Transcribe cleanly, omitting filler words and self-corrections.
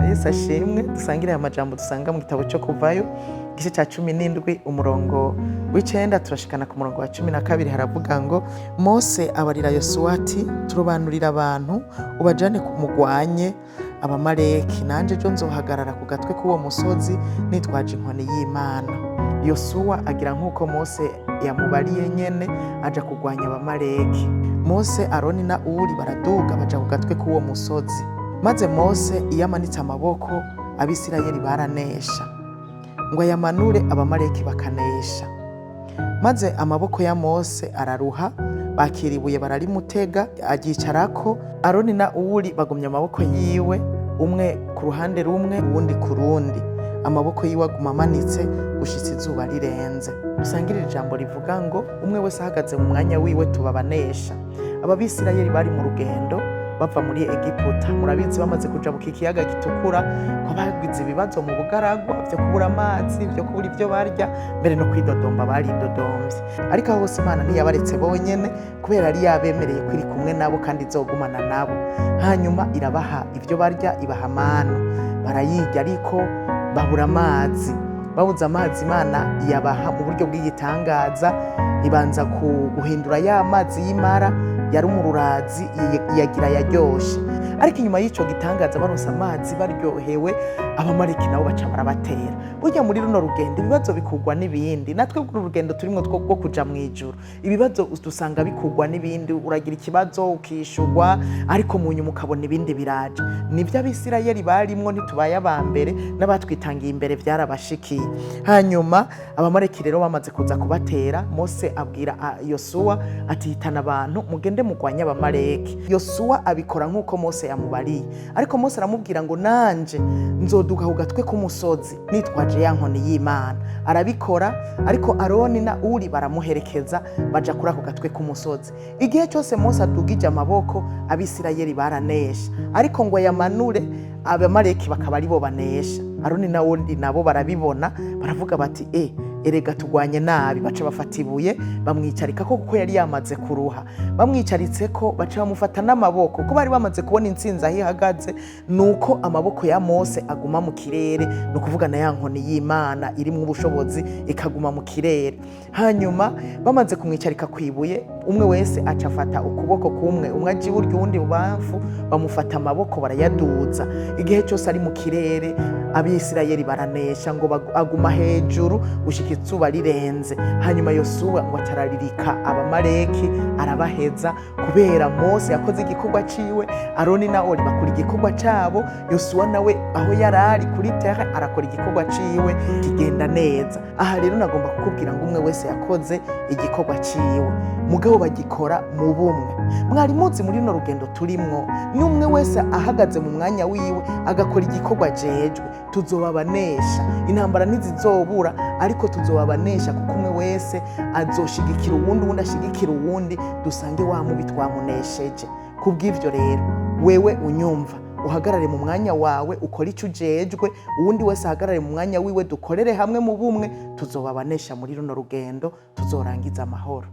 Yesu ashimwe. Dusangire aya majambo dusanga mu gitabo cyo Kuvayo igice cya 17 umurongo w'9 turashikana ku murongo wa 12. Haravuga ngo Mose abarira Yosuwa ati turobanurira abantu ubajane kumugwanye abamaleki, nanje jo nzohagarara ku gatwe k'uwo musozi nitwaje inkoni y'Imana. Yosuwa agira nk'uko Mose yamubariye nyene aja kugwanya abamaleki. Mose, Aroni na Uri baraduga baja ku gatwe k'uwo musozi. Maze Mose iyo amanitse amaboko Abisirayeli baranesha, ngo ayamanure abamaleki bakanesha. Maze amaboko ya Mose araruha, bakira ibuye bararimutega agicarako. Aroni na Uri bagumya amaboko yiwe, umwe ku ruhande rumwe uwundi ku rundi. Amaboko yiwe aguma amanitse gushitsa izuba rirenze. Dusangire ijambo rivuga ngo umwe wese ahagaze mu mwanya wiwe tubabanesha. Abisirayeli bari mu rugendo bava muri Egiputa, murabizi bamaze kuja mu kiyaga gitukura ko bagize ibibazo mu bugaragwa byo kubura amazi, byo kubura ibyo barya, mbere no kwidodomba baridodomvye. Ariko aho hose Imana ntiyabaretse bonyene, kubera ari yabemereye kwiri kumwe nabo kandi izogumana nabo. Hanyuma irabaha ibyo barya, ibaha manu barayirya, ariko babura amazi. Babuze amazi Imana yabaha mu buryo bw'igitangaza, ibanza guhindura ya mazi y'imara yari umururazi yagira yaryoshe. Ariko inyuma y'ico gitangaza baronse amazi baryohewe, abamaleki nabo baca barabatera. Burya muri runo rugendo ibibazo bikugwa n'ibindi, natwe ku rugendo turimwo two kuja mwijuru ibibazo dusanga bikugwa n'ibindi. Uragira ikibazo ukishurwa, ariko mu nyuma ukabona ibindi biraje. Nivyo Abisirayeli barimwo, ntitubaye abambere, n'abatwitangiye imbere vyarabashikiye. Hanyuma abamaleki rero bamaze kuza kubatera, Mose abwira Yosuwa ati hitana abantu mugende mugwanya abamaleki. Yosuwa abikora nk'uko Mose yamubariye, ariko Mose aramubwira ngo nanje nzoduka ku gatwe k'umusozi nitwaje ya nkoni y'Imana. Arabikora, ariko Aroni na Uri baramuherekeza baja kuri ako gatwe k'umusozi. Igihe cyose Mose adugije amaboko Abisirayeli baranesha, ariko ngo yamanure abamaleki bakaba ari bo banesha. Aroni na Uri nabo barabibona, baravuga bati erega tugwanye nabi. Baca bafata ibuye bamwicarika ko kuko yari yamaze kuruha. Bamwicaritse ko baca bamufata n'amaboko, ko bari bamaze kubona intsinzi aho ihagaze, nuko amaboko ya Mose aguma mu kirere, no kuvuga na ya nkoni y'Imana irimwo ubushobozi ikaguma mu kirere. Hanyuma bamaze kumwicarika kwibuye, umwe wese aca afata ukuboko kumwe, umwe aje iburyo uwundi bubamfu, bamufata amaboko barayaduza. Igihe cyose ari mu kirere Abisirayeli baranesha, ngo aguma hejuru gushika izuba rirenze. Hanyuma Yosuwa ngo atararirika abamaleki arabaheza, kubera Mose yakoze igikorwa ciwe, Aroni na Uri bakora igikorwa cabo, Yosuwa nawe aho yarari kuri terre arakora igikorwa ciwe kigenda neza. Aha rero nagomba kukubwira ngo umwe wese yakoze igikorwa ciwe, mugabo bagikora mu bumwe. Mwari muzi muri no rugendo turimwo, n'umwe wese ahagaze mu mwanya wiwe agakora igikorwa jejwe, tuzobabanesha. Intambara ntizizobura, ariko tuzobabanesha kuko umwe wese azoshigikira uwundi, uwundi ashigikira uwundi, dusange wa mubi twamunesheje. Kubw'ivyo rero wewe unyumva, uhagarare mu mwanya wawe ukora ico ujejwe, uwundi wese ahagarare mu mwanya wiwe, dukorere hamwe mu bumwe, tuzobabanesha muri runo rugendo, tuzorangiza amahoro.